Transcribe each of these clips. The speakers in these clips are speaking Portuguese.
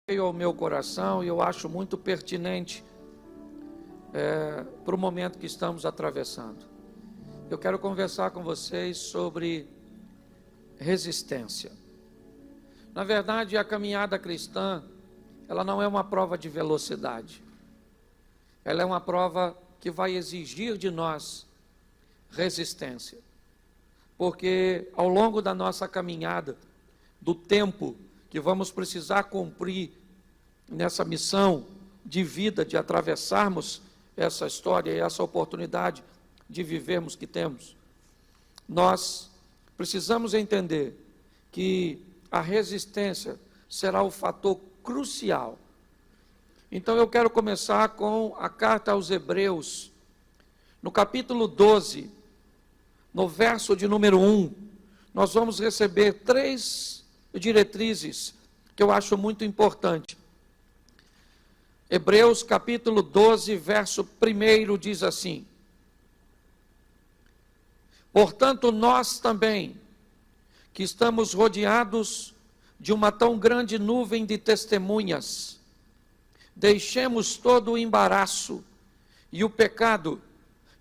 veio ao meu coração e eu acho muito pertinente para o momento que estamos atravessando. Eu quero conversar com vocês sobre resistência. Na verdade, a caminhada cristã, ela não é uma prova de velocidade. Ela é uma prova que vai exigir de nós resistência. Porque ao longo da nossa caminhada, do tempo que vamos precisar cumprir nessa missão de vida, de atravessarmos essa história e essa oportunidade de vivermos que temos, nós precisamos entender que a resistência será o fator crucial. Então eu quero começar com a carta aos Hebreus, no capítulo 12, no verso de número 1, nós vamos receber 3 diretrizes que eu acho muito importante. Hebreus capítulo 12, verso 1 diz assim: portanto, nós também, que estamos rodeados de uma tão grande nuvem de testemunhas, deixemos todo o embaraço e o pecado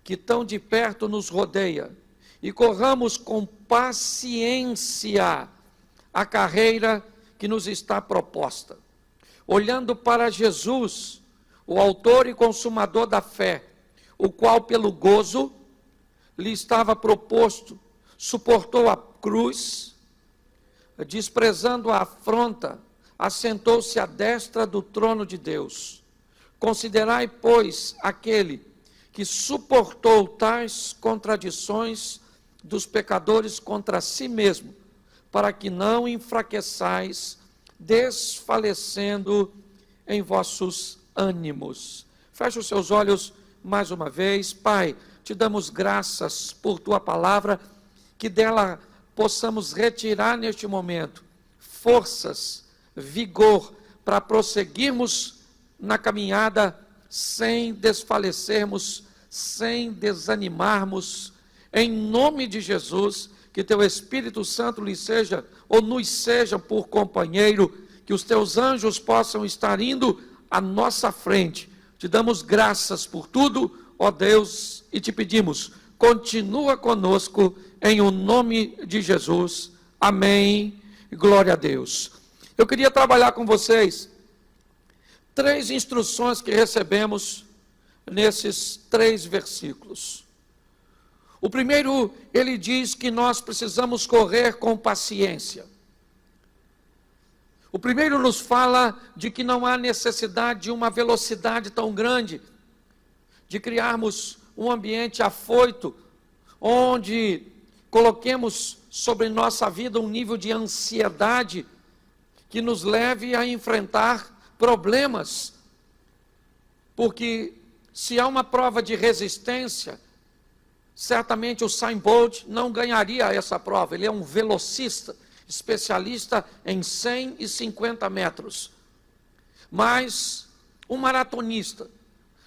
que tão de perto nos rodeia, e corramos com paciência a carreira que nos está proposta, olhando para Jesus, o autor e consumador da fé, o qual pelo gozo lhe estava proposto, suportou a cruz, desprezando a afronta, assentou-se à destra do trono de Deus. Considerai, pois, aquele que suportou tais contradições dos pecadores contra si mesmo, para que não enfraqueçais, desfalecendo em vossos ânimos. Feche os seus olhos mais uma vez. Pai, te damos graças por tua palavra, que dela possamos retirar neste momento forças, vigor, para prosseguirmos na caminhada sem desfalecermos, sem desanimarmos. Em nome de Jesus, que teu Espírito Santo lhe seja, ou nos seja por companheiro, que os teus anjos possam estar indo à nossa frente. Te damos graças por tudo, ó Deus, e te pedimos, continua conosco, em o nome de Jesus. Amém. Glória a Deus. Eu queria trabalhar com vocês 3 instruções que recebemos nesses 3 versículos. O primeiro, ele diz que nós precisamos correr com paciência. O primeiro nos fala de que não há necessidade de uma velocidade tão grande, de criarmos um ambiente afoito, onde coloquemos sobre nossa vida um nível de ansiedade que nos leve a enfrentar problemas. Porque se há uma prova de resistência, certamente o Usain Bolt não ganharia essa prova. Ele é um velocista, especialista em 100 e 50 metros. Mas um maratonista,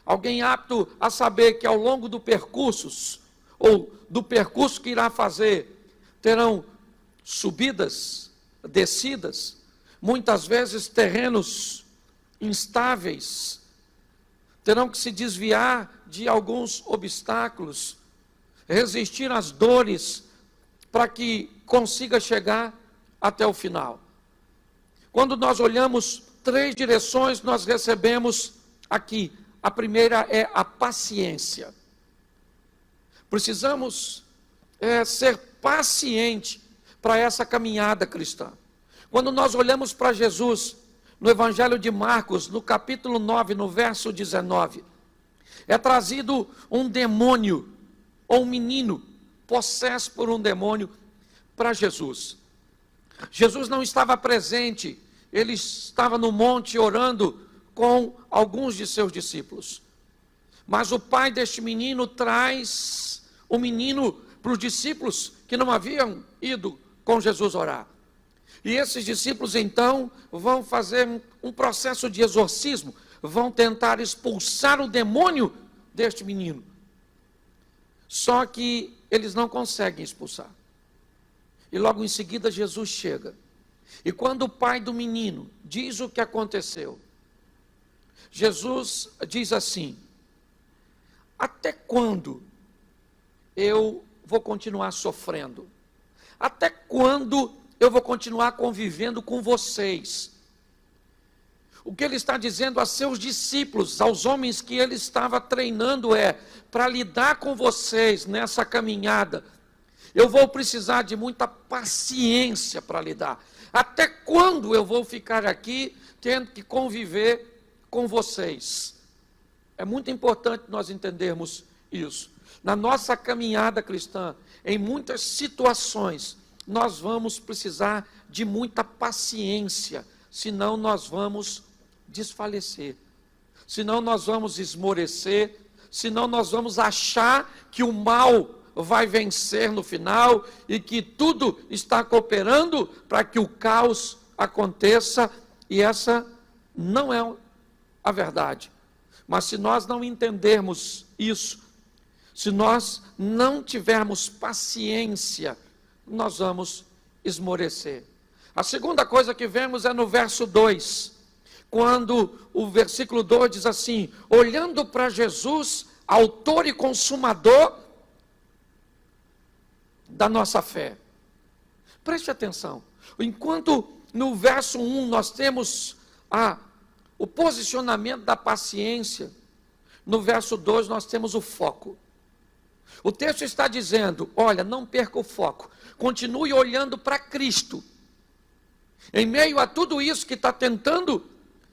alguém apto a saber que ao longo do percurso, ou do percurso que irá fazer, terão subidas, descidas, muitas vezes terrenos instáveis, terão que se desviar de alguns obstáculos, resistir às dores, para que consiga chegar até o final. Quando nós olhamos 3 direções, nós recebemos aqui. A primeira é a paciência. Precisamos ser paciente para essa caminhada cristã. Quando nós olhamos para Jesus, no Evangelho de Marcos, no capítulo 9, no verso 19, é trazido um demônio, ou um menino, possesso por um demônio, para Jesus. Jesus não estava presente, ele estava no monte orando com alguns de seus discípulos. Mas o pai deste menino traz o menino para os discípulos que não haviam ido com Jesus orar. E esses discípulos então vão fazer um processo de exorcismo, vão tentar expulsar o demônio deste menino. Só que eles não conseguem expulsar. E logo em seguida Jesus chega. E quando o pai do menino diz o que aconteceu, Jesus diz assim: até quando eu vou continuar sofrendo? Até quando eu vou continuar convivendo com vocês? O que ele está dizendo a seus discípulos, aos homens que ele estava treinando é: para lidar com vocês nessa caminhada, eu vou precisar de muita paciência para lidar. Até quando eu vou ficar aqui tendo que conviver com vocês? É muito importante nós entendermos isso. Na nossa caminhada cristã, em muitas situações, nós vamos precisar de muita paciência, senão nós vamos desfalecer, senão nós vamos esmorecer, senão nós vamos achar que o mal vai vencer no final e que tudo está cooperando para que o caos aconteça, e essa não é a verdade. Mas se nós não entendermos isso, se nós não tivermos paciência, nós vamos esmorecer. A segunda coisa que vemos é no verso 2, quando o versículo 2 diz assim: olhando para Jesus, autor e consumador da nossa fé. Preste atenção. Enquanto no verso 1 nós temos o posicionamento da paciência, no verso 2 nós temos o foco. O texto está dizendo: olha, não perca o foco, continue olhando para Cristo. Em meio a tudo isso que está tentando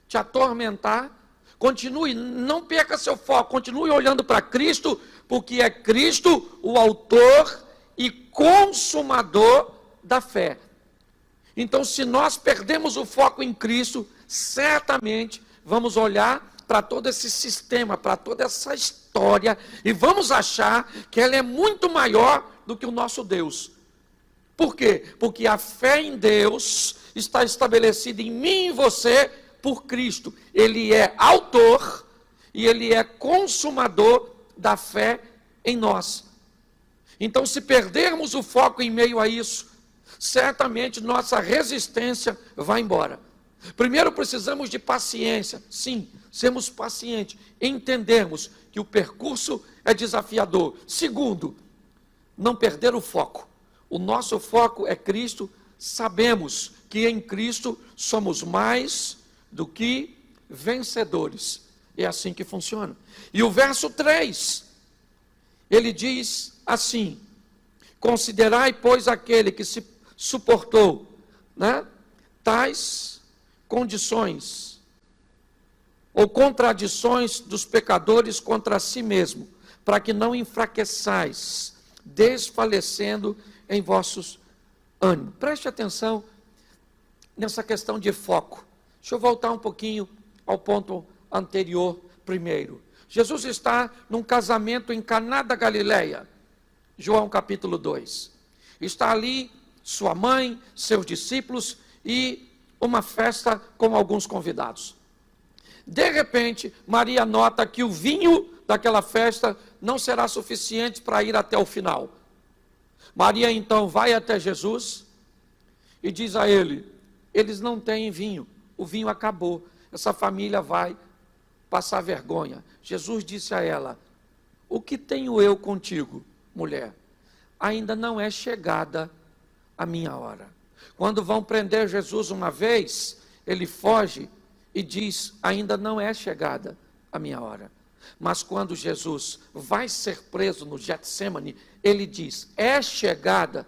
te atormentar, continue, não perca seu foco, continue olhando para Cristo, porque é Cristo o autor e consumador da fé. Então, se nós perdemos o foco em Cristo, certamente vamos olhar para todo esse sistema, para toda essa história, e vamos achar que ela é muito maior do que o nosso Deus. Por quê? Porque a fé em Deus está estabelecida em mim e em você por Cristo. Ele é autor e Ele é consumador da fé em nós. Então, se perdermos o foco em meio a isso, certamente nossa resistência vai embora. Primeiro, precisamos de paciência. Sim, sermos pacientes, entendermos que o percurso é desafiador. Segundo, não perder o foco. O nosso foco é Cristo. Sabemos que em Cristo somos mais do que vencedores. É assim que funciona. E o verso 3, ele diz assim: considerai, pois, aquele que se suportou, tais condições ou contradições dos pecadores contra si mesmo, para que não enfraqueçais, desfalecendo em vossos ânimos. Preste atenção nessa questão de foco. Deixa eu voltar um pouquinho ao ponto anterior primeiro. Jesus está num casamento em Caná da Galileia, João capítulo 2. Está ali sua mãe, seus discípulos e uma festa com alguns convidados. De repente, Maria nota que o vinho daquela festa não será suficiente para ir até o final. Maria então vai até Jesus e diz a ele: eles não têm vinho, o vinho acabou, essa família vai passar vergonha. Jesus disse a ela: o que tenho eu contigo, mulher? Ainda não é chegada a minha hora. Quando vão prender Jesus uma vez, ele foge e diz: ainda não é chegada a minha hora. Mas quando Jesus vai ser preso no Getsemane, ele diz: é chegada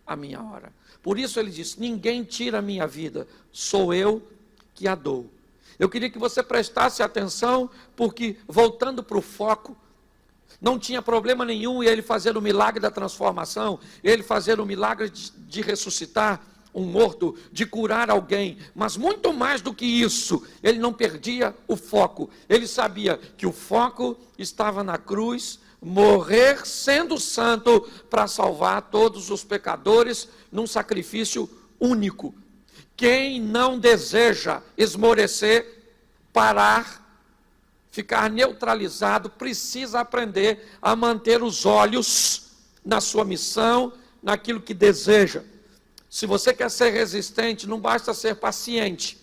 a minha hora. Por isso ele diz: ninguém tira a minha vida, sou eu que a dou. Eu queria que você prestasse atenção, porque voltando para o foco, não tinha problema nenhum ele fazer o milagre da transformação, ele fazer o milagre de ressuscitar um morto, de curar alguém, mas muito mais do que isso, ele não perdia o foco. Ele sabia que o foco estava na cruz, morrer sendo santo para salvar todos os pecadores num sacrifício único. Quem não deseja esmorecer, parar, ficar neutralizado, precisa aprender a manter os olhos na sua missão, naquilo que deseja. Se você quer ser resistente, não basta ser paciente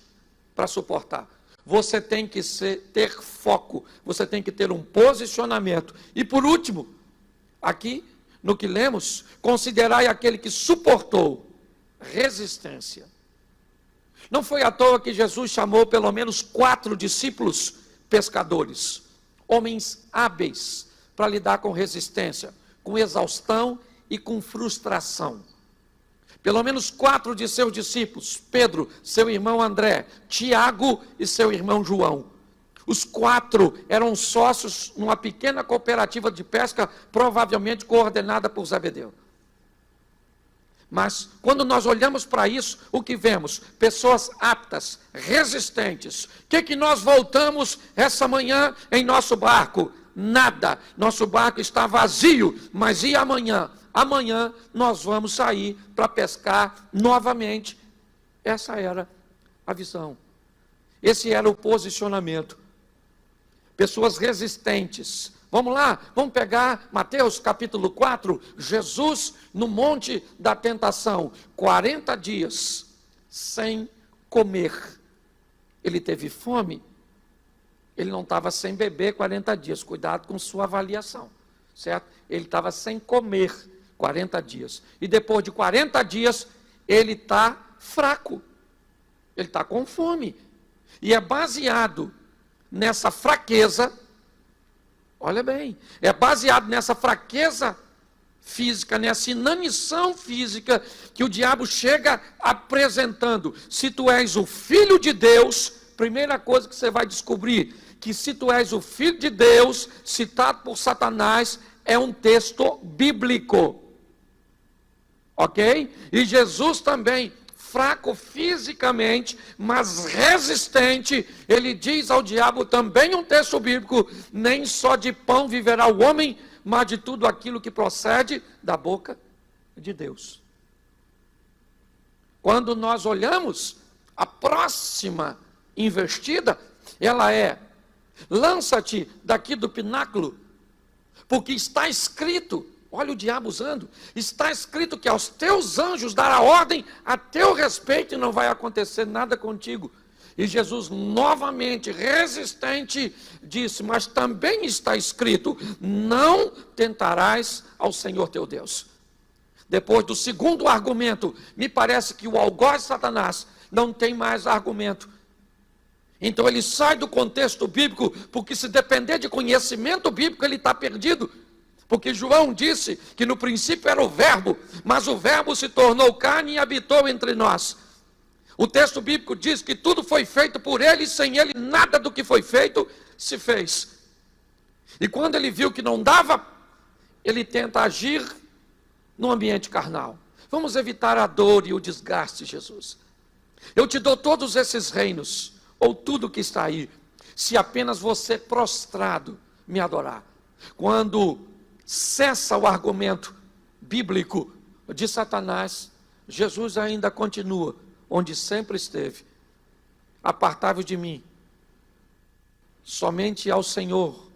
para suportar. Você tem que ter foco, você tem que ter um posicionamento. E por último, aqui no que lemos, considerai aquele que suportou resistência. Não foi à toa que Jesus chamou pelo menos 4 discípulos pescadores, homens hábeis para lidar com resistência, com exaustão e com frustração. Pelo menos 4 de seus discípulos, Pedro, seu irmão André, Tiago e seu irmão João. Os 4 eram sócios numa pequena cooperativa de pesca, provavelmente coordenada por Zebedeu. Mas, quando nós olhamos para isso, o que vemos? Pessoas aptas, resistentes. O que nós voltamos essa manhã em nosso barco? Nada. Nosso barco está vazio, mas e amanhã? Amanhã nós vamos sair para pescar novamente. Essa era a visão. Esse era o posicionamento. Pessoas resistentes. Vamos lá, vamos pegar Mateus capítulo 4, Jesus no monte da tentação, 40 dias sem comer. Ele teve fome, ele não estava sem beber 40 dias, cuidado com sua avaliação, certo? Ele estava sem comer 40 dias, e depois de 40 dias, ele está fraco, ele está com fome, e é baseado nessa fraqueza. Olha bem, é baseado nessa fraqueza física, nessa inanição física, que o diabo chega apresentando. Se tu és o Filho de Deus, primeira coisa que você vai descobrir, que se tu és o Filho de Deus, citado por Satanás, é um texto bíblico. Ok? E Jesus também, fraco fisicamente, mas resistente, ele diz ao diabo, também um texto bíblico, nem só de pão viverá o homem, mas de tudo aquilo que procede da boca de Deus. Quando nós olhamos, a próxima investida, ela é, lança-te daqui do pináculo, porque está escrito, olha o diabo usando, está escrito que aos teus anjos dará ordem a teu respeito e não vai acontecer nada contigo. E Jesus novamente, resistente, disse, mas também está escrito, não tentarás ao Senhor teu Deus. Depois do segundo argumento, me parece que o algoz de Satanás não tem mais argumento. Então ele sai do contexto bíblico, porque se depender de conhecimento bíblico, ele está perdido. Porque João disse que no princípio era o verbo, mas o verbo se tornou carne e habitou entre nós. O texto bíblico diz que tudo foi feito por ele, e sem ele nada do que foi feito se fez. E quando ele viu que não dava, ele tenta agir no ambiente carnal. Vamos evitar a dor e o desgaste, Jesus. Eu te dou todos esses reinos, ou tudo que está aí, se apenas você prostrado me adorar. Quando cessa o argumento bíblico de Satanás, Jesus ainda continua onde sempre esteve. Apartai-vos de mim. Somente ao Senhor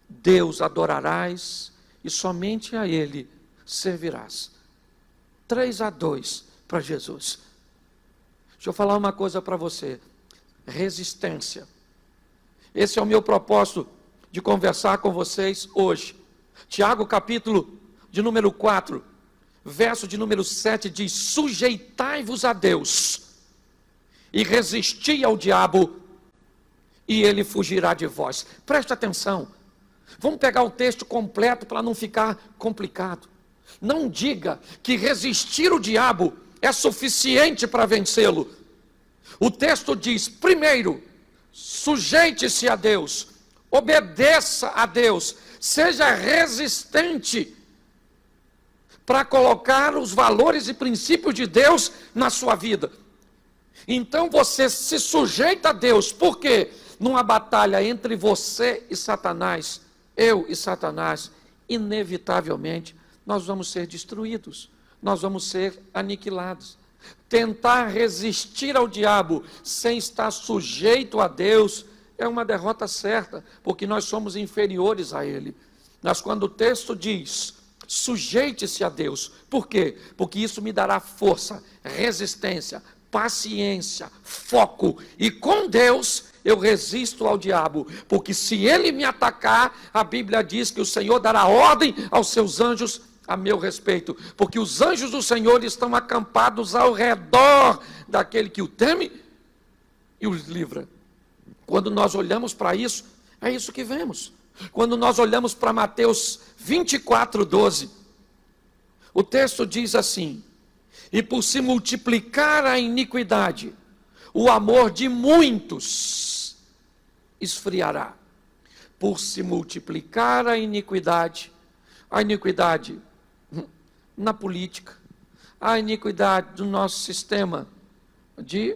Deus adorarás e somente a Ele servirás. 3-2 para Jesus. Deixa eu falar uma coisa para você. Resistência. Esse é o meu propósito de conversar com vocês hoje. Tiago capítulo de número 4, verso de número 7 diz, sujeitai-vos a Deus e resisti ao diabo e ele fugirá de vós. Preste atenção, vamos pegar o texto completo para não ficar complicado. Não diga que resistir o diabo é suficiente para vencê-lo. O texto diz, primeiro, sujeite-se a Deus, obedeça a Deus, seja resistente para colocar os valores e princípios de Deus na sua vida. Então você se sujeita a Deus, por quê? Numa batalha entre você e Satanás, eu e Satanás, inevitavelmente nós vamos ser destruídos, nós vamos ser aniquilados. Tentar resistir ao diabo sem estar sujeito a Deus é uma derrota certa, porque nós somos inferiores a ele. Mas quando o texto diz, Sujeite-se a Deus. Por quê? Porque isso me dará força, resistência, paciência, foco. E com Deus eu resisto ao diabo. Porque se ele me atacar, a Bíblia diz que o Senhor dará ordem aos seus anjos a meu respeito. Porque os anjos do Senhor estão acampados ao redor daquele que o teme e os livra. Quando nós olhamos para isso, é isso que vemos. Quando nós olhamos para Mateus 24:12, o texto diz assim: e por se multiplicar a iniquidade, o amor de muitos esfriará. Por se multiplicar a iniquidade na política, a iniquidade do nosso sistema de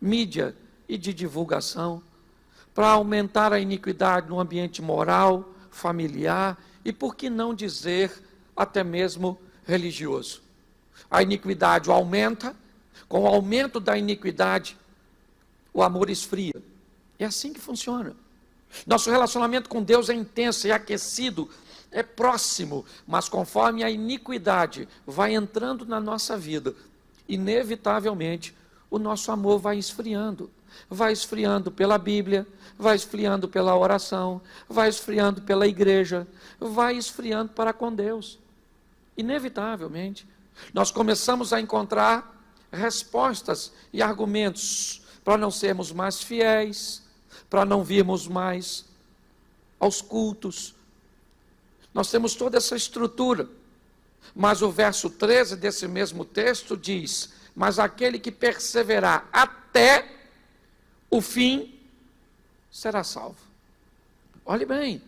mídia e de divulgação, para aumentar a iniquidade no ambiente moral, familiar e, por que não dizer, até mesmo religioso. A iniquidade aumenta, com o aumento da iniquidade, o amor esfria. É assim que funciona. Nosso relacionamento com Deus é intenso, é aquecido, é próximo, mas conforme a iniquidade vai entrando na nossa vida, inevitavelmente o nosso amor vai esfriando pela Bíblia, vai esfriando pela oração, vai esfriando pela igreja, vai esfriando para com Deus. Inevitavelmente, nós começamos a encontrar respostas e argumentos para não sermos mais fiéis, para não virmos mais aos cultos. Nós temos toda essa estrutura, mas o verso 13 desse mesmo texto diz: mas aquele que perseverar até o fim será salvo. Olhe bem,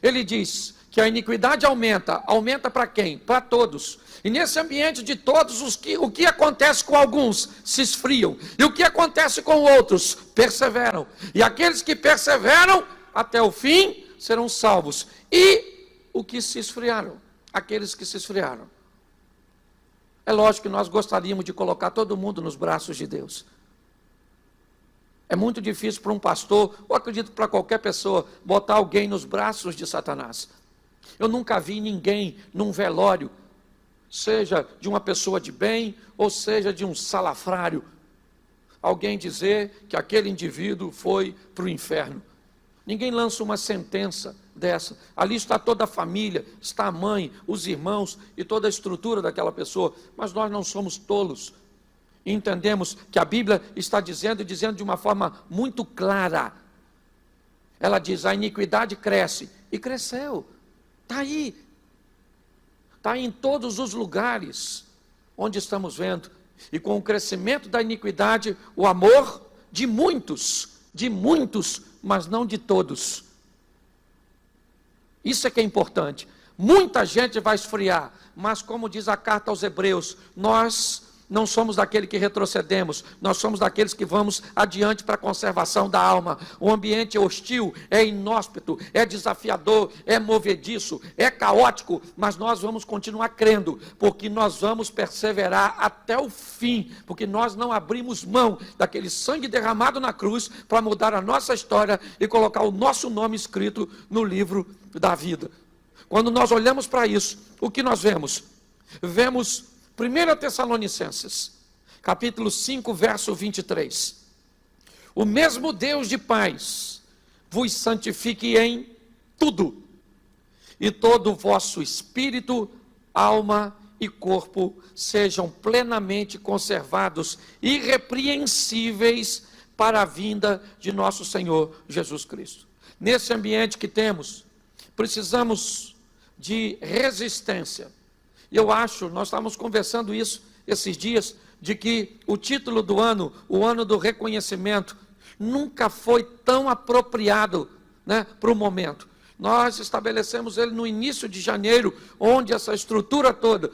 ele diz que a iniquidade aumenta para quem? Para todos. E nesse ambiente de todos, o que acontece com alguns se esfriam, e o que acontece com outros perseveram. E aqueles que perseveram até o fim serão salvos. E o que se esfriaram? Aqueles que se esfriaram. É lógico que nós gostaríamos de colocar todo mundo nos braços de Deus. É muito difícil para um pastor, ou acredito para qualquer pessoa, botar alguém nos braços de Satanás. Eu nunca vi ninguém num velório, seja de uma pessoa de bem, ou seja de um salafrário, alguém dizer que aquele indivíduo foi para o inferno. Ninguém lança uma sentença dessa. Ali está toda a família, está a mãe, os irmãos e toda a estrutura daquela pessoa. Mas nós não somos tolos. E entendemos que a Bíblia está dizendo de uma forma muito clara. Ela diz: a iniquidade cresce. E cresceu. Está aí. Está em todos os lugares onde estamos vendo. E com o crescimento da iniquidade, o amor de muitos, mas não de todos. Isso é que é importante. Muita gente vai esfriar, mas como diz a carta aos Hebreus, nós não somos daquele que retrocedemos, nós somos daqueles que vamos adiante para a conservação da alma. O ambiente é hostil, é inóspito, é desafiador, é movediço, é caótico, mas nós vamos continuar crendo, porque nós vamos perseverar até o fim, porque nós não abrimos mão daquele sangue derramado na cruz para mudar a nossa história e colocar o nosso nome escrito no livro da vida. Quando nós olhamos para isso, o que nós vemos? Vemos 1 Tessalonicenses, capítulo 5, verso 23. O mesmo Deus de paz vos santifique em tudo, e todo o vosso espírito, alma e corpo sejam plenamente conservados, irrepreensíveis para a vinda de nosso Senhor Jesus Cristo. Nesse ambiente que temos, precisamos de resistência. E eu acho, nós estávamos conversando isso esses dias, de que o título do ano, o ano do reconhecimento, nunca foi tão apropriado, para o momento. Nós estabelecemos ele no início de janeiro, onde essa estrutura toda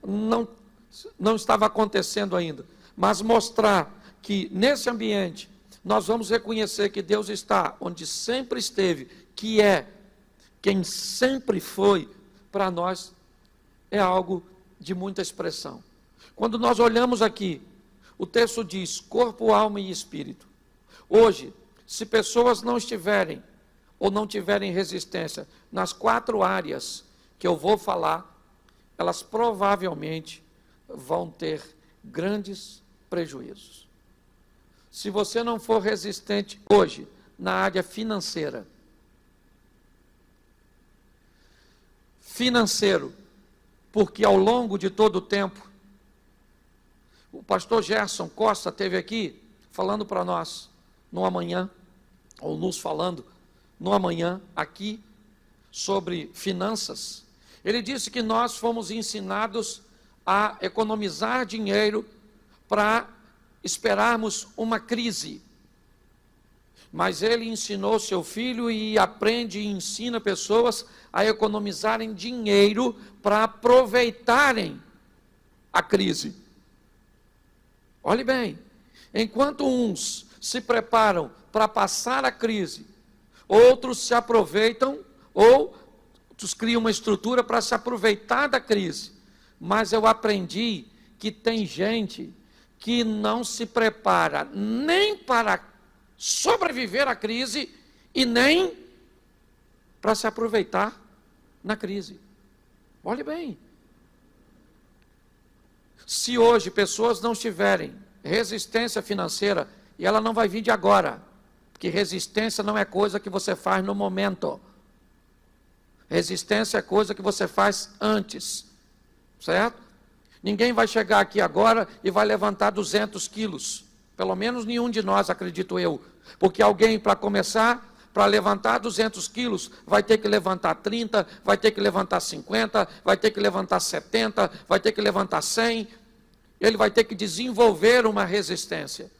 não estava acontecendo ainda. Mas mostrar que nesse ambiente, nós vamos reconhecer que Deus está onde sempre esteve, que é quem sempre foi para nós, é algo de muita expressão. Quando nós olhamos aqui, o texto diz corpo, alma e espírito. Hoje, se pessoas não estiverem ou não tiverem resistência nas 4 áreas que eu vou falar, elas provavelmente vão ter grandes prejuízos. Se você não for resistente hoje na área financeiro, porque ao longo de todo o tempo, o pastor Gerson Costa esteve aqui falando para nós, numa manhã, ou nos falando, numa manhã, aqui, sobre finanças. Ele disse que nós fomos ensinados a economizar dinheiro para esperarmos uma crise. Mas ele ensinou seu filho e aprende e ensina pessoas a economizarem dinheiro para aproveitarem a crise. Olhe bem, enquanto uns se preparam para passar a crise, outros se aproveitam, ou outros criam uma estrutura para se aproveitar da crise. Mas eu aprendi que tem gente que não se prepara nem para sobreviver à crise e nem para se aproveitar na crise. Olhe bem. Se hoje pessoas não tiverem resistência financeira, e ela não vai vir de agora, porque resistência não é coisa que você faz no momento. Resistência é coisa que você faz antes, certo? Ninguém vai chegar aqui agora e vai levantar 200 quilos, pelo menos nenhum de nós, acredito eu, porque alguém, para começar, para levantar 200 quilos, vai ter que levantar 30, vai ter que levantar 50, vai ter que levantar 70, vai ter que levantar 100, ele vai ter que desenvolver uma resistência.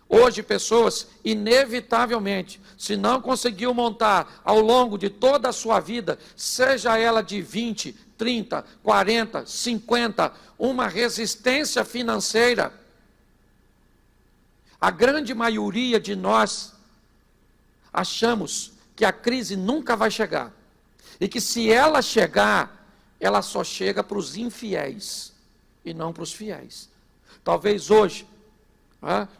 Hoje, pessoas, inevitavelmente, se não conseguiu montar ao longo de toda a sua vida, seja ela de 20, 30, 40, 50, uma resistência financeira, a grande maioria de nós achamos que a crise nunca vai chegar, e que se ela chegar, ela só chega para os infiéis, e não para os fiéis. Talvez hoje,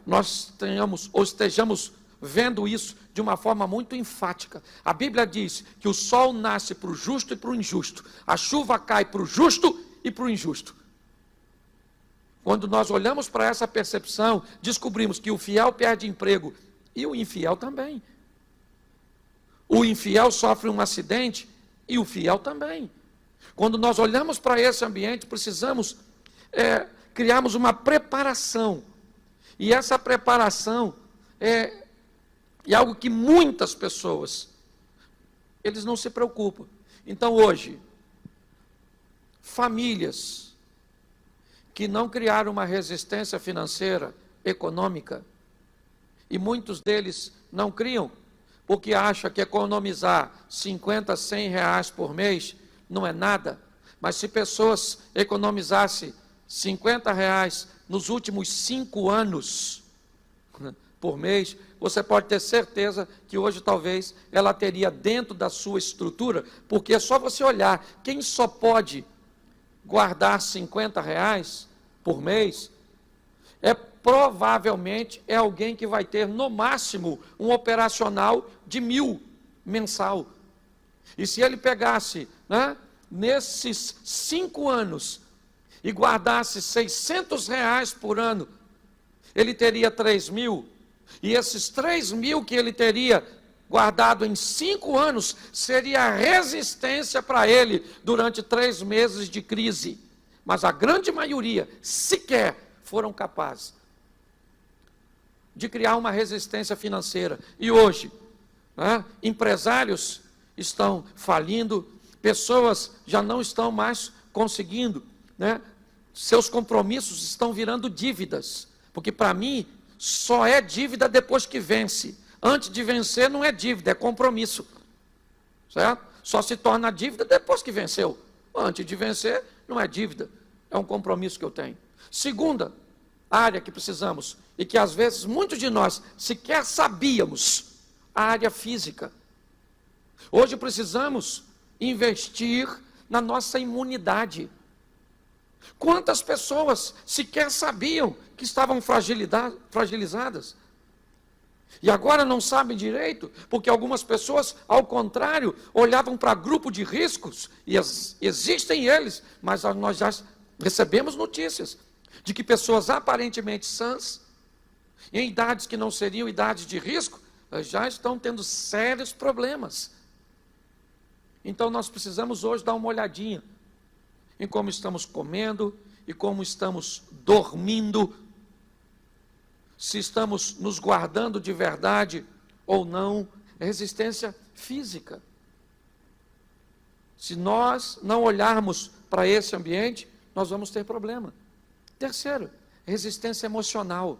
nós tenhamos ou estejamos vendo isso de uma forma muito enfática. A Bíblia diz que o sol nasce para o justo e para o injusto, a chuva cai para o justo e para o injusto. Quando nós olhamos para essa percepção, descobrimos que o fiel perde emprego e o infiel também. O infiel sofre um acidente e o fiel também. Quando nós olhamos para esse ambiente, precisamos criarmos uma preparação. E essa preparação é algo que muitas pessoas, eles não se preocupam. Então hoje, famílias que não criaram uma resistência financeira, econômica, e muitos deles não criam, porque acham que economizar 50, 100 reais por mês não é nada. Mas se pessoas economizassem 50 reais nos últimos 5 anos por mês, você pode ter certeza que hoje talvez ela teria dentro da sua estrutura, porque é só você olhar, quem só pode guardar 50 reais por mês, provavelmente é alguém que vai ter no máximo um operacional de 1.000 mensal. E se ele pegasse, nesses 5 anos, e guardasse 600 reais por ano, ele teria 3.000, e esses 3.000 que ele teria guardado em 5 anos, seria a resistência para ele durante 3 meses de crise. Mas a grande maioria sequer foram capazes de criar uma resistência financeira. E hoje, empresários estão falindo, pessoas já não estão mais conseguindo, seus compromissos estão virando dívidas, porque para mim só é dívida depois que vence. Antes de vencer não é dívida, é compromisso, certo? Só se torna dívida depois que venceu. Antes de vencer não é dívida, é um compromisso que eu tenho. Segunda área que precisamos, e que às vezes muitos de nós sequer sabíamos, a área física. Hoje precisamos investir na nossa imunidade. Quantas pessoas sequer sabiam que estavam fragilizadas? E agora não sabem direito, porque algumas pessoas, ao contrário, olhavam para grupo de riscos, e existem eles, mas nós já recebemos notícias de que pessoas aparentemente sãs, em idades que não seriam idades de risco, já estão tendo sérios problemas. Então nós precisamos hoje dar uma olhadinha em como estamos comendo e como estamos dormindo, se estamos nos guardando de verdade ou não. Resistência física. Se nós não olharmos para esse ambiente, nós vamos ter problema. Terceiro, resistência emocional.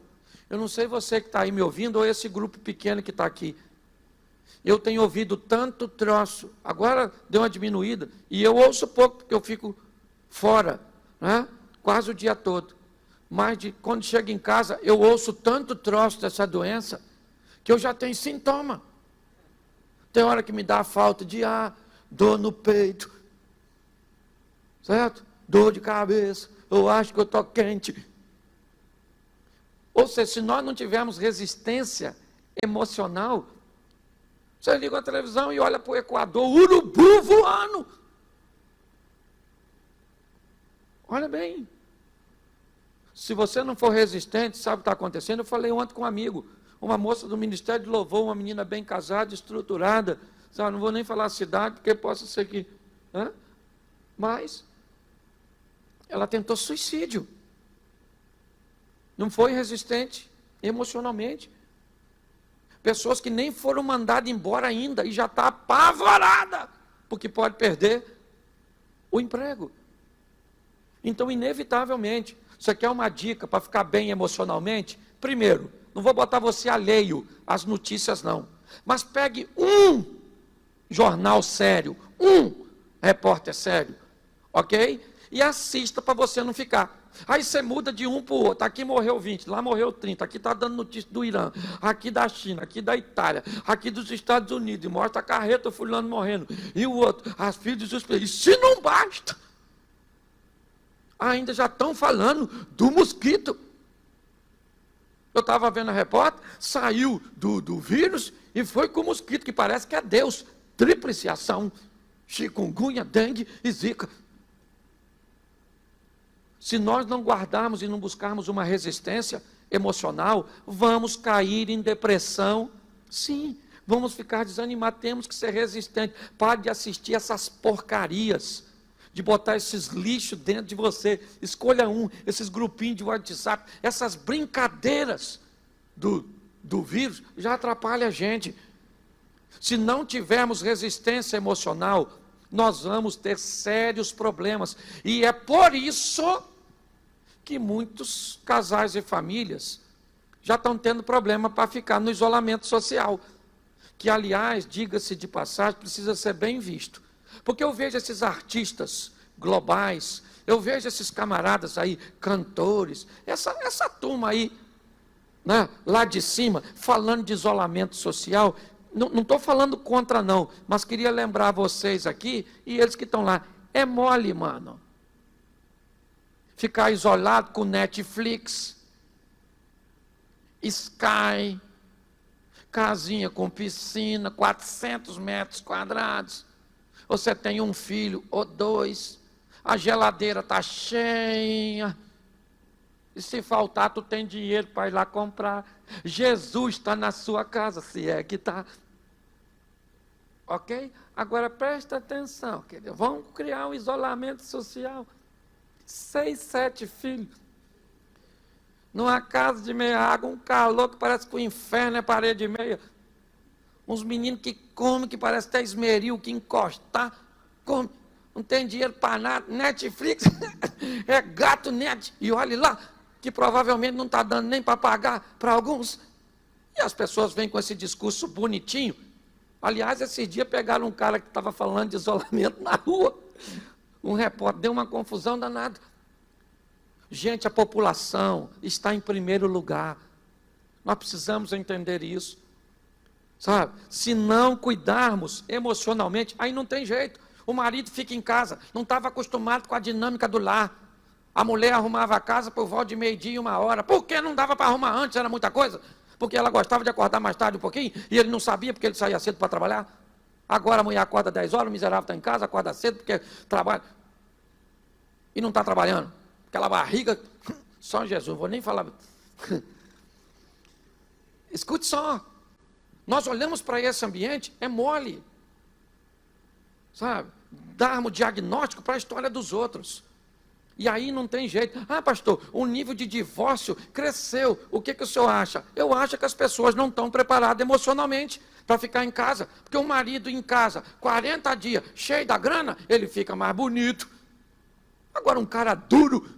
Eu não sei você que está aí me ouvindo, ou esse grupo pequeno que está aqui. Eu tenho ouvido tanto troço, agora deu uma diminuída, e eu ouço pouco, porque eu fico fora, né? Quase o dia todo. Mas quando chego em casa, eu ouço tanto troço dessa doença, que eu já tenho sintoma. Tem hora que me dá falta de ar, dor no peito, certo? Dor de cabeça, eu acho que eu estou quente. Ou seja, se nós não tivermos resistência emocional, você liga a televisão e olha para o Equador, urubu voando. Olha bem. Se você não for resistente, sabe o que está acontecendo? Eu falei ontem com um amigo, uma moça do Ministério de Louvor, uma menina bem casada, estruturada, sabe? Não vou nem falar a cidade, porque possa ser que... Né? Mas ela tentou suicídio. Não foi resistente emocionalmente. Pessoas que nem foram mandadas embora ainda e já está apavorada, porque pode perder o emprego. Então, inevitavelmente, você quer uma dica para ficar bem emocionalmente? Primeiro, não vou botar você alheio às notícias não, mas pegue um jornal sério, um repórter sério, ok? E assista para você não ficar. Aí você muda de um para o outro. Aqui morreu 20, lá morreu 30. Aqui está dando notícia do Irã, aqui da China, aqui da Itália, aqui dos Estados Unidos. E mostra a carreta fulano morrendo. E o outro, as filhas dos filhos. E se não basta, ainda já estão falando do mosquito. Eu estava vendo a repórter, saiu do vírus e foi com o mosquito, que parece que é Deus. Tríplice ação: chikungunya, dengue e zika. Se nós não guardarmos e não buscarmos uma resistência emocional, vamos cair em depressão. Sim, vamos ficar desanimados, temos que ser resistentes. Pare de assistir essas porcarias, de botar esses lixos dentro de você. Escolha um, esses grupinhos de WhatsApp, essas brincadeiras do vírus, já atrapalha a gente. Se não tivermos resistência emocional, nós vamos ter sérios problemas. E é por isso que muitos casais e famílias já estão tendo problema para ficar no isolamento social, que, aliás, diga-se de passagem, precisa ser bem visto. Porque eu vejo esses artistas globais, eu vejo esses camaradas aí, cantores, essa turma aí, né, lá de cima, falando de isolamento social. Não estou falando contra não, mas queria lembrar vocês aqui, e eles que estão lá, é mole, mano. Ficar isolado com Netflix, Sky, casinha com piscina, 400 metros quadrados. Você tem um filho ou dois, a geladeira está cheia, e se faltar, tu tem dinheiro para ir lá comprar. Jesus está na sua casa, se é que está. Ok? Agora presta atenção, querido. Vamos criar um isolamento social. 6, 7 filhos. Numa casa de meia água, um calor que parece que o inferno é parede e meia. Uns meninos que comem, que parece até esmeril, que encostar, come. Não tem dinheiro para nada. Netflix é gato net. E olhe lá, que provavelmente não está dando nem para pagar para alguns. E as pessoas vêm com esse discurso bonitinho. Aliás, esses dias pegaram um cara que estava falando de isolamento na rua. Um repórter, deu uma confusão danada. Gente, a população está em primeiro lugar. Nós precisamos entender isso. Sabe? Se não cuidarmos emocionalmente, aí não tem jeito. O marido fica em casa, não estava acostumado com a dinâmica do lar. A mulher arrumava a casa por volta de 12:30 e 1h. Por que não dava para arrumar antes? Era muita coisa. porque ela gostava de acordar mais tarde um pouquinho, e ele não sabia porque ele saía cedo para trabalhar. Agora a mulher acorda 10 horas, o miserável está em casa, acorda cedo porque trabalha. E não está trabalhando. Aquela barriga, só Jesus, vou nem falar. Escute só. Nós olhamos para esse ambiente, é mole. Sabe? Darmos diagnóstico para a história dos outros. E aí não tem jeito. Ah, pastor, o nível de divórcio cresceu. O que o senhor acha? Eu acho que as pessoas não estão preparadas emocionalmente para ficar em casa. Porque o marido em casa, 40 dias, cheio da grana, ele fica mais bonito. Agora um cara duro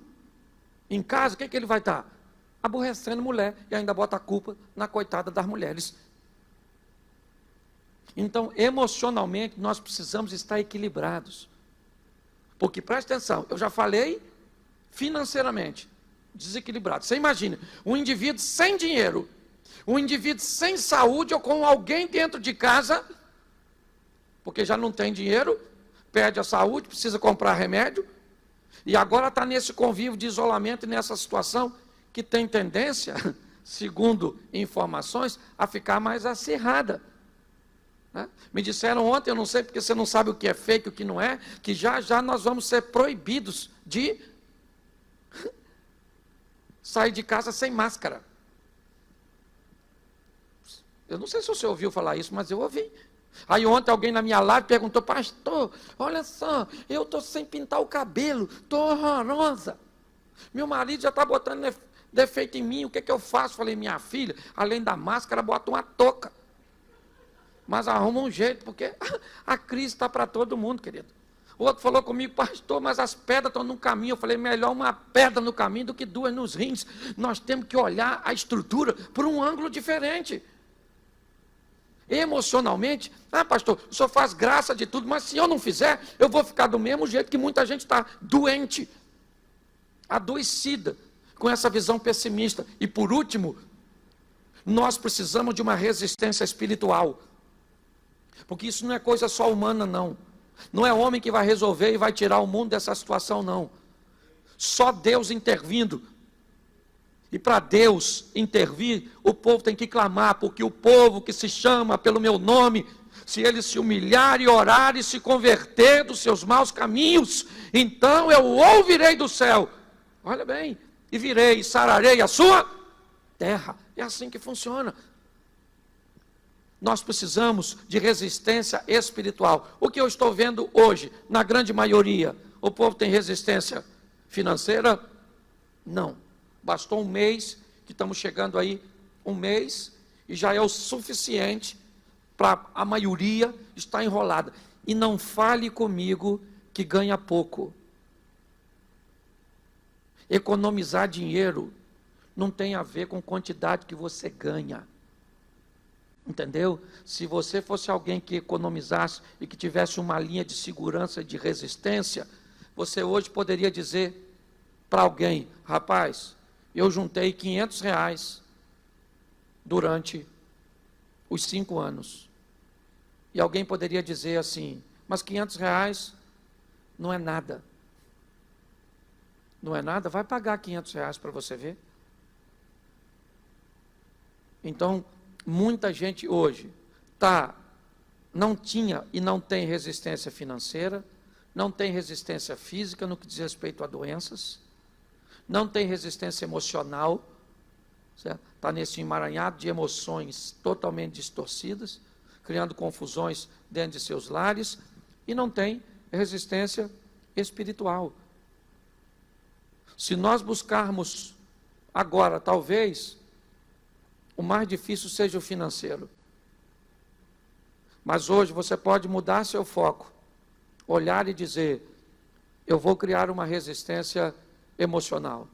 em casa, o que ele vai estar? Aborrecendo mulher e ainda bota a culpa na coitada das mulheres. Então, emocionalmente, nós precisamos estar equilibrados. Porque, presta atenção, eu já falei financeiramente, desequilibrado. Você imagina, um indivíduo sem dinheiro, um indivíduo sem saúde ou com alguém dentro de casa, porque já não tem dinheiro, perde a saúde, precisa comprar remédio, e agora está nesse convívio de isolamento e nessa situação que tem tendência, segundo informações, a ficar mais acirrada. Né? Me disseram ontem, eu não sei porque você não sabe o que é fake e o que não é, que já já nós vamos ser proibidos de sair de casa sem máscara. Eu não sei se você ouviu falar isso, mas eu ouvi. Aí ontem alguém na minha live perguntou, pastor, olha só, eu estou sem pintar o cabelo, estou horrorosa. Meu marido já está botando defeito em mim, o que eu faço? Falei, minha filha, além da máscara, bota uma touca. Mas arruma um jeito, porque a crise está para todo mundo, querido. O outro falou comigo, pastor, mas as pedras estão no caminho. Eu falei, melhor uma pedra no caminho do que duas nos rins. Nós temos que olhar a estrutura por um ângulo diferente. Emocionalmente, pastor, o senhor faz graça de tudo, mas se eu não fizer, eu vou ficar do mesmo jeito que muita gente está doente, adoecida, com essa visão pessimista. E por último, nós precisamos de uma resistência espiritual. Porque isso não é coisa só humana, não. Não é homem que vai resolver e vai tirar o mundo dessa situação, não. Só Deus intervindo. E para Deus intervir, o povo tem que clamar, porque o povo que se chama pelo meu nome, se ele se humilhar e orar e se converter dos seus maus caminhos, então eu ouvirei do céu. Olha bem, e virei e sararei a sua terra. É assim que funciona. Nós precisamos de resistência espiritual. O que eu estou vendo hoje, na grande maioria, o povo tem resistência financeira? Não. Bastou um mês, que estamos chegando aí, um mês, e já é o suficiente para a maioria estar enrolada. E não fale comigo que ganha pouco. Economizar dinheiro não tem a ver com quantidade que você ganha. Entendeu? Se você fosse alguém que economizasse e que tivesse uma linha de segurança e de resistência, você hoje poderia dizer para alguém, rapaz, eu juntei R$500 durante os 5 anos. E alguém poderia dizer assim, mas R$500 não é nada. Não é nada? Vai pagar R$500 para você ver. Então, muita gente hoje não tinha e não tem resistência financeira, não tem resistência física no que diz respeito a doenças, não tem resistência emocional, está nesse emaranhado de emoções totalmente distorcidas, criando confusões dentro de seus lares, e não tem resistência espiritual. Se nós buscarmos agora, talvez, o mais difícil seja o financeiro. Mas hoje você pode mudar seu foco, olhar e dizer, eu vou criar uma resistência emocional.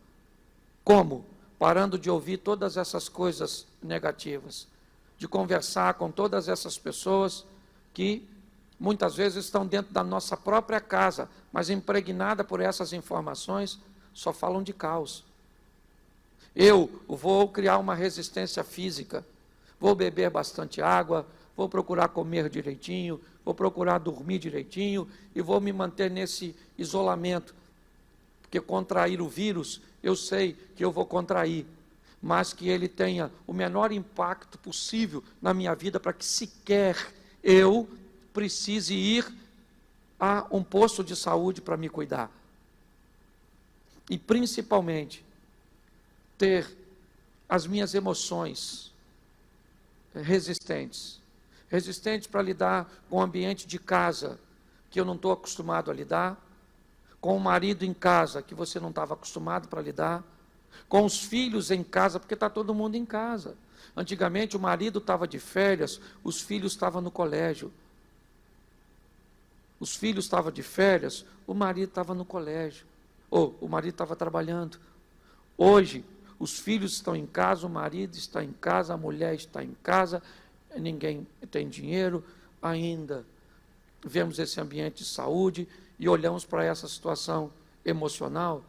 Como? Parando de ouvir todas essas coisas negativas, de conversar com todas essas pessoas que muitas vezes estão dentro da nossa própria casa, mas impregnada por essas informações, só falam de caos. Eu vou criar uma resistência física, vou beber bastante água, vou procurar comer direitinho, vou procurar dormir direitinho e vou me manter nesse isolamento, porque contrair o vírus, eu sei que eu vou contrair, mas que ele tenha o menor impacto possível na minha vida, para que sequer eu precise ir a um posto de saúde para me cuidar. E principalmente, ter as minhas emoções resistentes para lidar com o ambiente de casa, que eu não estou acostumado a lidar, com o marido em casa, que você não estava acostumado para lidar, com os filhos em casa, porque está todo mundo em casa. Antigamente o marido estava de férias, os filhos estavam no colégio. Os filhos estavam de férias, o marido estava no colégio. Ou o marido estava trabalhando. Hoje, os filhos estão em casa, o marido está em casa, a mulher está em casa, ninguém tem dinheiro ainda. Vemos esse ambiente de saúde e olhamos para essa situação emocional.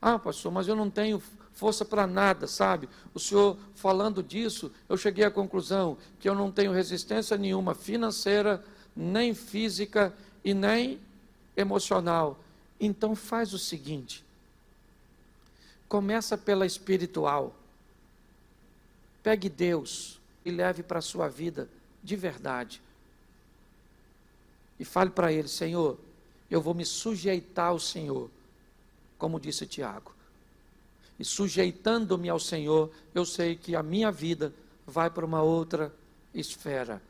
Ah, pastor, mas eu não tenho força para nada, sabe? O senhor falando disso, eu cheguei à conclusão que eu não tenho resistência nenhuma financeira, nem física e nem emocional. Então faz o seguinte, começa pela espiritual. Pegue Deus e leve para a sua vida de verdade. E fale para Ele: Senhor, eu vou me sujeitar ao Senhor, como disse Tiago. E sujeitando-me ao Senhor, eu sei que a minha vida vai para uma outra esfera.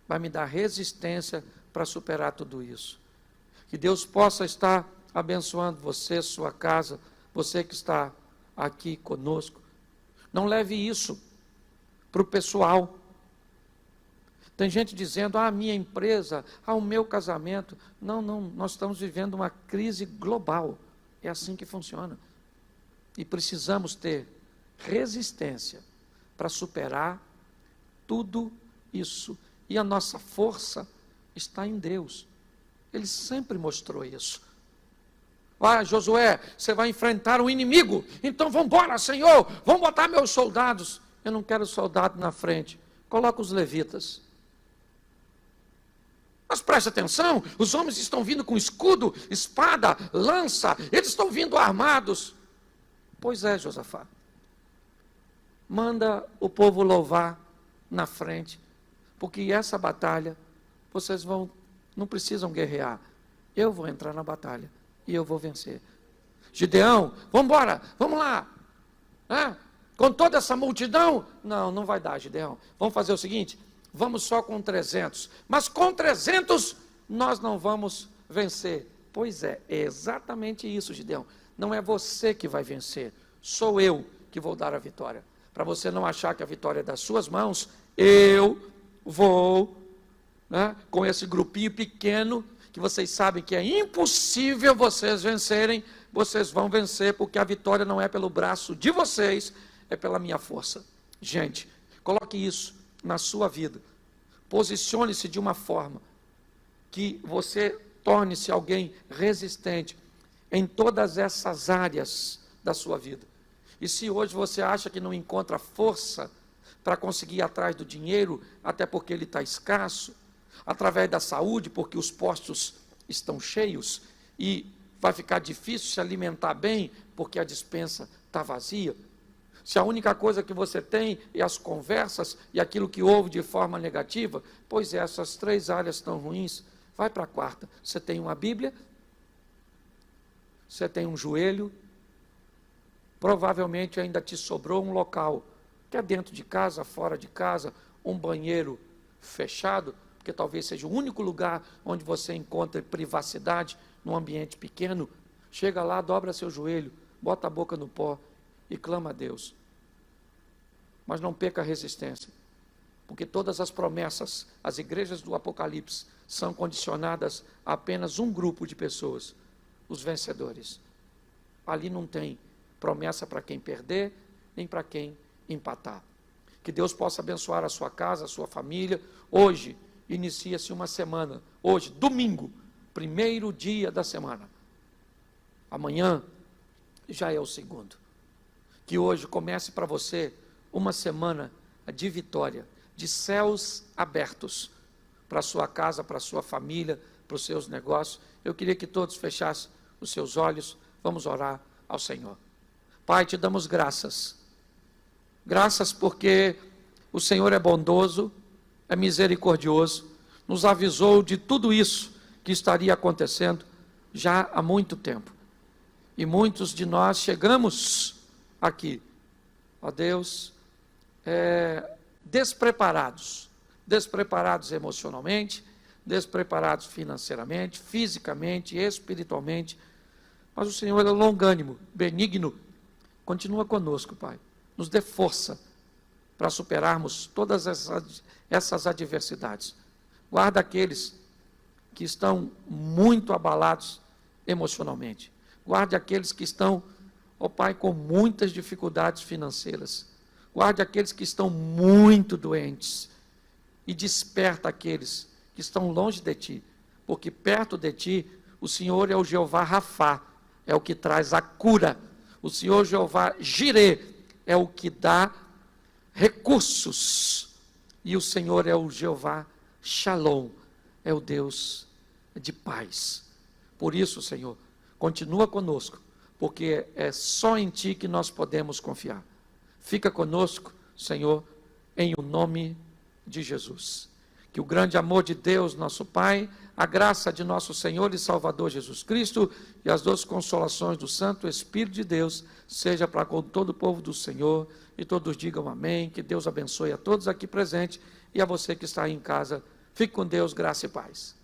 Vai me dar resistência para superar tudo isso. Que Deus possa estar abençoando você, sua casa, você que está aqui conosco. Não leve isso para o pessoal. Tem gente dizendo: a minha empresa, o meu casamento. Não, nós estamos vivendo uma crise global. É assim que funciona. E precisamos ter resistência para superar tudo isso. E a nossa força está em Deus. Ele sempre mostrou isso. Ah, Josué, você vai enfrentar um inimigo, então vamos embora, Senhor, vamos botar meus soldados. Eu não quero soldado na frente, coloca os levitas. Mas preste atenção, os homens estão vindo com escudo, espada, lança, eles estão vindo armados. Pois é, Josafá, manda o povo louvar na frente, porque essa batalha, vocês não precisam guerrear, eu vou entrar na batalha. E eu vou vencer. Gideão, vamos embora, vamos lá. Com toda essa multidão? Não vai dar, Gideão. Vamos fazer o seguinte, vamos só com 300. Mas com 300 nós não vamos vencer. Pois é exatamente isso, Gideão. Não é você que vai vencer, sou eu que vou dar a vitória. Para você não achar que a vitória é das suas mãos, eu vou, com esse grupinho pequeno, que vocês sabem que é impossível vocês vencerem, vocês vão vencer, porque a vitória não é pelo braço de vocês, é pela minha força. Gente, coloque isso na sua vida. Posicione-se de uma forma que você torne-se alguém resistente em todas essas áreas da sua vida. E se hoje você acha que não encontra força para conseguir ir atrás do dinheiro, até porque ele está escasso, através da saúde, porque os postos estão cheios e vai ficar difícil se alimentar bem, porque a despensa está vazia. Se a única coisa que você tem é as conversas e aquilo que ouve de forma negativa, pois essas 3 áreas estão ruins, vai para a 4ª. Você tem uma Bíblia, você tem um joelho, provavelmente ainda te sobrou um local, que é dentro de casa, fora de casa, um banheiro fechado, porque talvez seja o único lugar onde você encontre privacidade num ambiente pequeno. Chega lá, dobra seu joelho, bota a boca no pó e clama a Deus. Mas não perca a resistência, porque todas as promessas, as igrejas do Apocalipse, são condicionadas a apenas um grupo de pessoas, os vencedores. Ali não tem promessa para quem perder, nem para quem empatar. Que Deus possa abençoar a sua casa, a sua família. Hoje inicia-se uma semana, hoje, domingo, 1º dia da semana. Amanhã já é o 2º. Que hoje comece para você uma semana de vitória, de céus abertos para a sua casa, para a sua família, para os seus negócios. Eu queria que todos fechassem os seus olhos, vamos orar ao Senhor. Pai, te damos graças. Graças porque o Senhor é bondoso, é misericordioso, nos avisou de tudo isso que estaria acontecendo já há muito tempo. E muitos de nós chegamos aqui, ó Deus, despreparados emocionalmente, despreparados financeiramente, fisicamente, espiritualmente, mas o Senhor é longânimo, benigno, continua conosco, Pai, nos dê força para superarmos todas essas adversidades. Guarda aqueles que estão muito abalados emocionalmente, guarde aqueles que estão, ó Pai, com muitas dificuldades financeiras, guarde aqueles que estão muito doentes, e desperta aqueles que estão longe de Ti, porque perto de Ti, o Senhor é o Jeová Rafá, é o que traz a cura, o Senhor Jeová Jirê, é o que dá recursos, e o Senhor é o Jeová Shalom, é o Deus de paz. Por isso, Senhor, continua conosco, porque é só em Ti que nós podemos confiar. Fica conosco, Senhor, em o nome de Jesus. Que o grande amor de Deus, nosso Pai, a graça de nosso Senhor e Salvador Jesus Cristo e as doces consolações do Santo Espírito de Deus seja para com todo o povo do Senhor, e todos digam amém. Que Deus abençoe a todos aqui presentes e a você que está aí em casa. Fique com Deus, graça e paz.